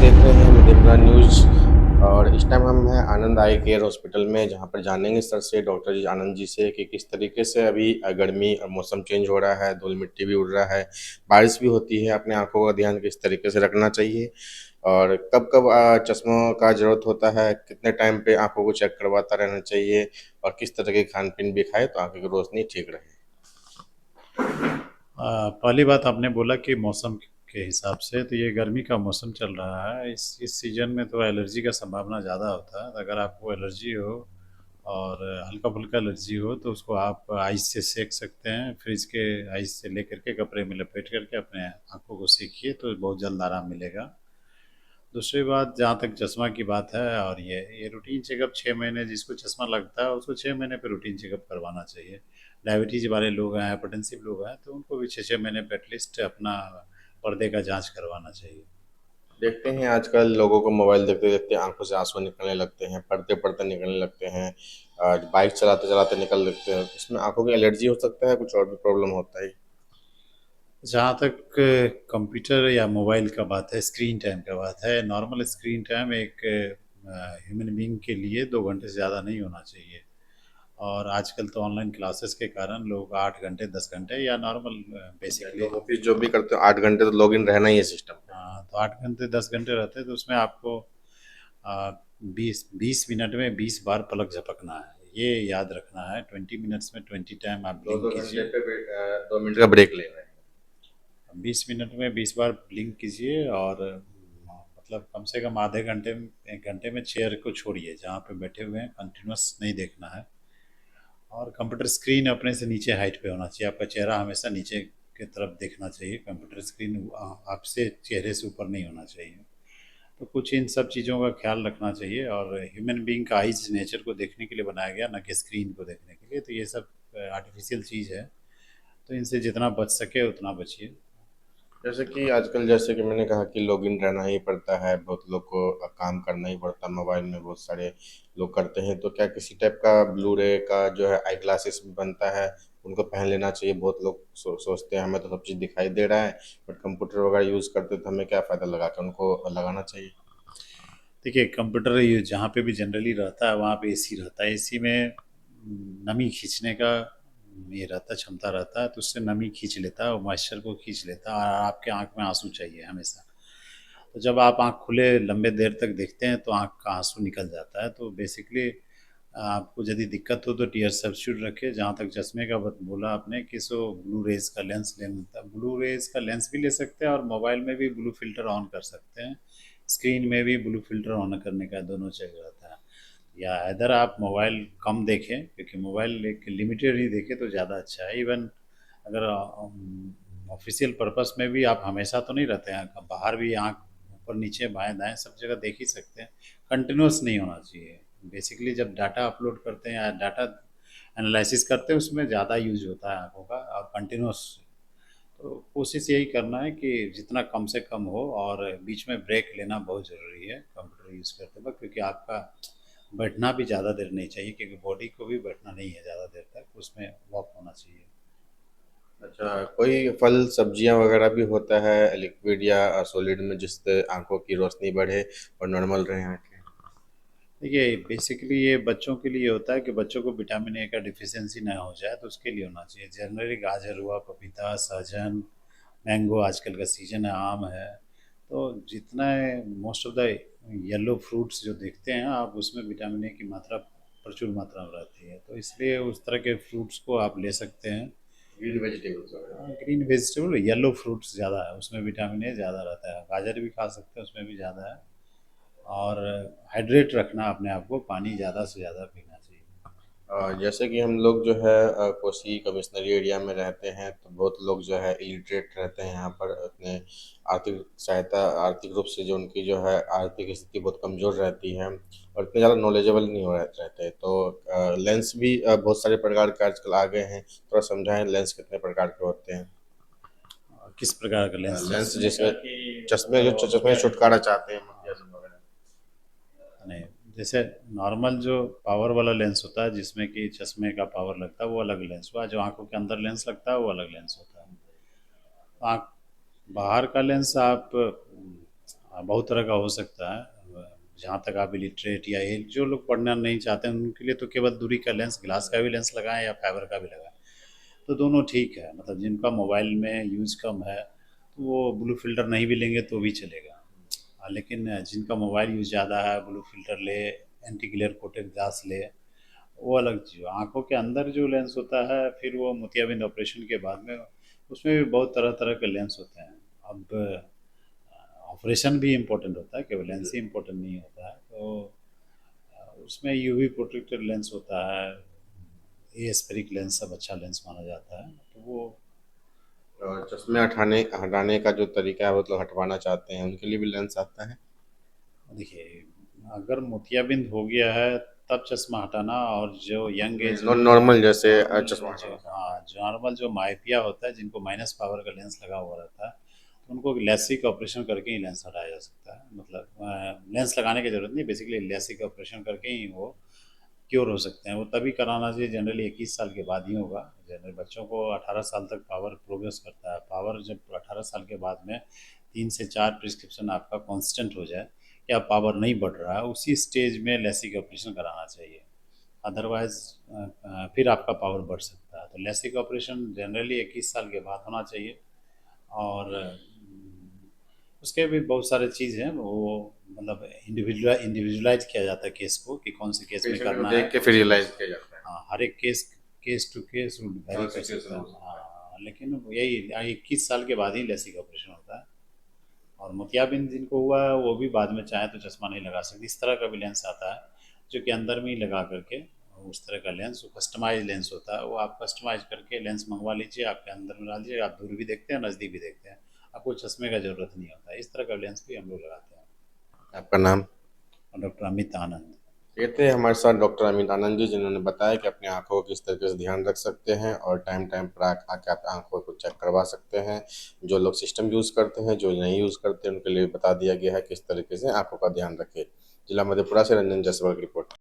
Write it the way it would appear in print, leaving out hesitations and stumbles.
देख रहे हैं मधेपुरा न्यूज़। और इस टाइम हम हैं आनंद आई केयर हॉस्पिटल में, जहाँ पर जानेंगे सर से, डॉक्टर जी आनंद जी से, कि किस तरीके से अभी गर्मी और मौसम चेंज हो रहा है, धूल मिट्टी भी उड़ रहा है, बारिश भी होती है, अपने आंखों का ध्यान किस तरीके से रखना चाहिए, और कब कब चश्मों का ज़रूरत होता है, कितने टाइम पे आंखों को चेक करवाता रहना चाहिए, और किस तरह के खान पीन भी खाए तो आंखों की रोशनी ठीक रहे। पहली बात आपने बोला कि मौसम के हिसाब से, तो ये गर्मी का मौसम चल रहा है। इस सीज़न में तो एलर्जी का संभावना ज़्यादा होता है। अगर आपको एलर्जी हो और हल्का फुल्का एलर्जी हो तो उसको आप आइस से सेक सकते हैं। फ्रिज के आइस से लेकर के कपड़े में लपेट करके अपने आँखों को सेकिए तो बहुत जल्द आराम मिलेगा। दूसरी बात, जहाँ तक चश्मा की बात है, और ये रूटीन चेकअप 6 महीने, जिसको चश्मा लगता है उसको 6 महीने पे रूटीन चेकअप करवाना चाहिए। डायबिटीज़ वाले लोग हैं, हाइपरटेंसिव लोग हैं, तो उनको भी 6 6 महीने पे एटलीस्ट अपना पर्दे का जांच करवाना चाहिए। देखते हैं आजकल लोगों को मोबाइल देखते देखते आंखों से आंसू निकलने लगते हैं, पढ़ते पढ़ते निकलने लगते हैं, बाइक चलाते चलाते निकल लगते हैं। इसमें आंखों की एलर्जी हो सकता है, कुछ और भी प्रॉब्लम होता है? जहाँ तक कंप्यूटर या मोबाइल का बात है, स्क्रीन टाइम का बात है, नॉर्मल स्क्रीन टाइम एक ह्यूमन बीइंग के लिए 2 घंटे से ज़्यादा नहीं होना चाहिए। और आजकल तो ऑनलाइन क्लासेस के कारण लोग 8 घंटे 10 घंटे या नॉर्मल जो बेसिकली, ऑफिस जो भी करते हो 8 घंटे तो लॉग इन रहना ही है सिस्टम पे। हाँ, तो 8 घंटे 10 घंटे रहते हैं, तो उसमें आपको आ, 20 20 मिनट में 20 बार पलक झपकना है। ये याद रखना है। 20 मिनट्स में 20 टाइम आप दो ब्लिंक दो घंटे कीजिए। पे 2 मिनट का ब्रेक लेना है। 20 मिनट में 20 बार ब्लिंक कीजिए, और मतलब कम से कम आधे घंटे में 1 घंटे में चेयर को छोड़िए जहाँ पे बैठे हुए हैं, कंटिन्यूस नहीं देखना है। और कंप्यूटर स्क्रीन अपने से नीचे हाइट पे होना चाहिए। आपका चेहरा हमेशा नीचे की तरफ देखना चाहिए। कंप्यूटर स्क्रीन आपसे चेहरे से ऊपर नहीं होना चाहिए। तो कुछ इन सब चीज़ों का ख्याल रखना चाहिए। और ह्यूमन बीइंग का आइज नेचर को देखने के लिए बनाया गया, ना कि स्क्रीन को देखने के लिए। तो ये सब आर्टिफिशियल चीज़ है, तो इनसे जितना बच सके उतना बचिए। जैसे कि आजकल, जैसे कि मैंने कहा कि लॉग इन रहना ही पड़ता है, बहुत लोग को काम करना ही पड़ता है मोबाइल में, बहुत सारे लोग करते हैं, तो क्या किसी टाइप का ब्लू रे का जो है आई ग्लासेस भी बनता है, उनको पहन लेना चाहिए? बहुत लोग सोचते हैं हमें तो सब चीज़ दिखाई दे रहा है, बट कंप्यूटर वगैरह यूज़ करते तो हमें क्या फ़ायदा लगा के उनको लगाना चाहिए। देखिए, कंप्यूटर ये जहाँ पे भी जनरली रहता है वहाँ पे एसी रहता है। एसी में नमी खींचने का ये रहता है, क्षमता रहता है, तो उससे नमी खींच लेता है और मॉइस्चर को खींच लेता है, और आपके आँख में आंसू चाहिए हमेशा। तो जब आप आँख खुले लंबे देर तक देखते हैं तो आँख का आंसू निकल जाता है। तो बेसिकली आपको यदि दिक्कत हो तो टीयर सब्स्टिट्यूट रखें। जहाँ तक चश्मे का बोला आपने कि सो ब्लू रेज का लेंस लेना होता है, ब्लू रेज का लेंस भी ले सकते हैं, और मोबाइल में भी ब्लू फिल्टर ऑन कर सकते हैं। स्क्रीन में भी ब्लू फिल्टर ऑन करने का दोनों चाहिए रहता है। या इधर आप मोबाइल कम देखें, क्योंकि मोबाइल एक लिमिटेड ही देखें तो ज़्यादा अच्छा है। इवन अगर ऑफिशियल पर्पस में भी आप हमेशा तो नहीं रहते हैं, बाहर भी आँख ऊपर नीचे बाएं दाएं सब जगह देख ही सकते हैं। कंटिन्यूस नहीं होना चाहिए। बेसिकली जब डाटा अपलोड करते हैं या डाटा एनालिसिस करते हैं उसमें ज़्यादा यूज होता है आँखों का, और कंटिन्यूस। तो कोशिश यही करना है कि जितना कम से कम हो, और बीच में ब्रेक लेना बहुत ज़रूरी है कंप्यूटर यूज़ करते वक्त, क्योंकि आपका बैठना भी ज़्यादा देर नहीं चाहिए, क्योंकि बॉडी को भी बैठना नहीं है ज़्यादा देर तक, उसमें वॉक होना चाहिए। अच्छा, कोई फल सब्जियां वगैरह भी होता है लिक्विड या सॉलिड में, जिससे आंखों की रोशनी बढ़े और नॉर्मल रहे आंखें? देखिए, बेसिकली ये बच्चों के लिए होता है कि बच्चों को विटामिन ए का डिफिशियंसी ना हो जाए, तो उसके लिए होना चाहिए। जनरली गाजर हुआ, पपीता, सहजन, मैंगो, आजकल का सीजन है, आम है। तो जितना most of the yellow fruits जो देखते हैं आप, उसमें विटामिन ए की मात्रा प्रचुर मात्रा में रहती है, तो इसलिए उस तरह के फ्रूट्स को आप ले सकते हैं। ग्रीन वेजिटेबल्स वगैरह? ग्रीन वेजिटेबल, येलो फ्रूट्स ज़्यादा है, उसमें विटामिन ए ज़्यादा रहता है। गाजर भी खा सकते हैं, उसमें भी ज़्यादा है। और हाइड्रेट रखना अपने आप को, पानी ज़्यादा से ज़्यादा पीना चाहिए। जैसे कि हम लोग जो है कोसी कमिश्नरी एरिया में रहते हैं, तो बहुत लोग जो है इलिटरेट रहते हैं यहाँ पर, अपने आर्थिक सहायता, आर्थिक रूप से जो उनकी जो है आर्थिक स्थिति बहुत कमज़ोर रहती है, और इतने ज़्यादा नॉलेजेबल नहीं हो रहते, तो लेंस भी बहुत सारे प्रकार के आजकल आ गए हैं, थोड़ा समझाएं लेंस कितने प्रकार के होते हैं? किस प्रकार का लेंस? लेंस चश्मे जैसे का कि चश्मे, जो मतलब चश्मे से छुटकारा चाहते हैं मोतियाबिंद वगैरह। नहीं, जैसे नॉर्मल जो पावर वाला लेंस होता है जिसमें कि चश्मे का पावर लगता है, वो अलग लेंस हुआ। जो आंखों के अंदर लेंस लगता है वो अलग लेंस होता है। आँख बाहर का लेंस आप बहुत तरह का हो सकता है। जहाँ तक आप इलिटरेट या ये जो लोग पढ़ना नहीं चाहते हैं उनके लिए तो केवल दूरी का लेंस, ग्लास का भी लेंस लगाएं या फाइबर का भी लगाएं, तो दोनों ठीक है। मतलब जिनका मोबाइल में यूज़ कम है तो वो ब्लू फिल्टर नहीं भी लेंगे तो भी चलेगा। लेकिन जिनका मोबाइल यूज़ ज़्यादा है, ब्लू फिल्टर ले, एंटी ग्लेयर कोटेड ग्लास ले, वो अलग चीज़। आँखों के अंदर जो लेंस होता है फिर वो मोतियाबिंद ऑपरेशन के बाद में उसमें भी बहुत तरह तरह के लेंस होते हैं। अब ऑपरेशन भी इम्पोर्टेंट होता है, केवल लेंस ही इम्पोर्टेंट नहीं होता है। तो उसमें यूवी प्रोटेक्टेड लेंस होता है, ए स्पेरिक लेंस सब अच्छा लेंस माना जाता है। तो वो और चश्मे हटाने हटाने का जो तरीका है, मतलब हटवाना चाहते हैं उनके लिए भी लेंस आता है? देखिए, अगर मोतियाबिंद हो गया है तब चश्मा हटाना, और जो यंग एज में नॉर्मल जैसे चश्मा नॉर्मल जो, हटाना। हाँ, नॉर्मल जो माइपिया होता है, जिनको माइनस पावर का लेंस लगा हुआ रहता है, तो उनको लेसिक ऑपरेशन करके ही लेंस हटाया जा सकता है। मतलब लेंस लगाने की ज़रूरत नहीं, बेसिकली लेसिक ऑपरेशन करके ही वो क्योर हो सकते हैं। वो तभी कराना चाहिए, जनरली 21 साल के बाद ही होगा। जनरली बच्चों को 18 साल तक पावर प्रोग्रेस करता है। पावर जब 18 साल के बाद में 3 से 4 प्रिस्क्रिप्शन आपका कांस्टेंट हो जाए, या पावर नहीं बढ़ रहा है, उसी स्टेज में लेसिक ऑपरेशन कराना चाहिए। अदरवाइज फिर आपका पावर बढ़ सकता है। तो लेसिक ऑपरेशन जनरली 21 साल के बाद होना चाहिए। और उसके भी बहुत सारे चीज़ हैं, वो मतलब इंडिविजुअलाइज किया जाता है केस को, कि कौन से केस में पेशेंट को करना है, देख के कौन फिर से रियलाइज केस। किया जाता है हाँ, हर एक case, case to case vary कर कॉन्सिक्वेंस सकता हो है। सकता है। हाँ, लेकिन यही 21 साल के बाद ही लेसिक ऑपरेशन होता है। और मोतियाबिंद जिनको हुआ है वो भी बाद में चाहे तो चश्मा नहीं लगा सकते। इस तरह का भी लेंस आता है जो कि अंदर में ही लगा करके, उस तरह का लेंस, वो कस्टमाइज लेंस होता है। वो आप कस्टमाइज करके लेंस मंगवा लीजिए, आपके अंदर में डाल दीजिए, आप दूर भी देखते हैं, नज़दीक भी देखते हैं, आपको चश्मे का ज़रूरत नहीं होता है। इस तरह का लेंस भी हम लोग लगाते हैं। आपका नाम? और डॉक्टर अमित आनंद। ये थे हमारे साथ डॉक्टर अमित आनंद जी, जिन्होंने बताया कि अपनी आंखों को किस तरीके से ध्यान रख सकते हैं और टाइम टाइम पर आके आप आंखों को चेक करवा सकते हैं। जो लोग सिस्टम यूज़ करते हैं, जो नहीं यूज़ करते, उनके लिए बता दिया गया है किस तरीके से आंखों का ध्यान रखें। जिला मधेपुरा से रंजन जायसवाल की रिपोर्ट।